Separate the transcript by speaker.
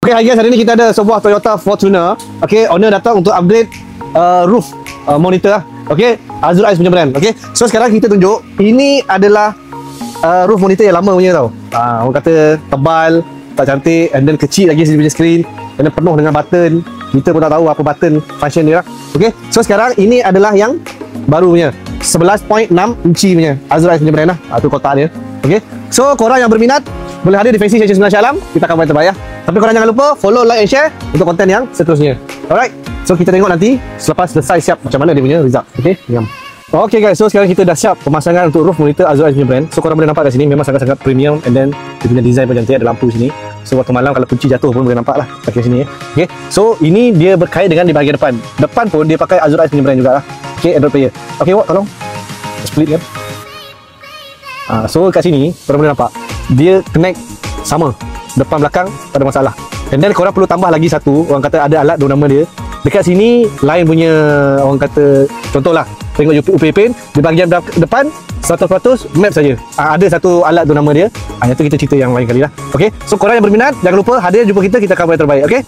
Speaker 1: Okay, hi guys, hari ni kita ada sebuah Toyota Fortuner. Okay, owner datang untuk upgrade roof monitor lah. Okay, Azur Ais punya brand. Okay, so sekarang kita tunjuk. Ini adalah roof monitor yang lama punya tau. Orang kata tebal, tak cantik, and then kecil lagi dia punya screen, and then penuh dengan button. Kita pun tak tahu apa button function dia lah. Okay, so sekarang ini adalah yang baru punya 11.6 inci punya Azur Ais punya brand lah. Tu kotak dia. Okay, so korang yang berminat boleh hadir di Fancy Stesen Shah Alam. Kita akan buat terbaik. Tapi korang jangan lupa follow, like and share untuk konten yang seterusnya. Alright, so kita tengok nanti selepas selesai siap macam mana dia punya result. Okay, okay guys, so sekarang kita dah siap pemasangan untuk roof monitor Azur Ais punya brand. So korang boleh nampak kat sini memang sangat-sangat premium, and then dia punya design pun cantik, ada lampu sini. So waktu malam kalau kunci jatuh pun boleh nampak lah kat sini. Okay, so ini dia berkait dengan di bahagian depan. Depan pun dia pakai Azur Ais punya brand juga lah. Okay, Android player. Okay, Wak, tolong split kan. So kat sini korang boleh nampak dia connect sama, depan belakang tak ada masalah. And then korang perlu tambah lagi satu, orang kata ada alat dua nama dia. Dekat sini lain punya, orang kata contohlah tengok UPN di bahagian depan 100% map saja. Ada satu alat tu nama dia. Yang tu kita cerita yang lain kali lah. Okay, so korang yang berminat jangan lupa hadir jumpa kita akan buat yang terbaik. Okay,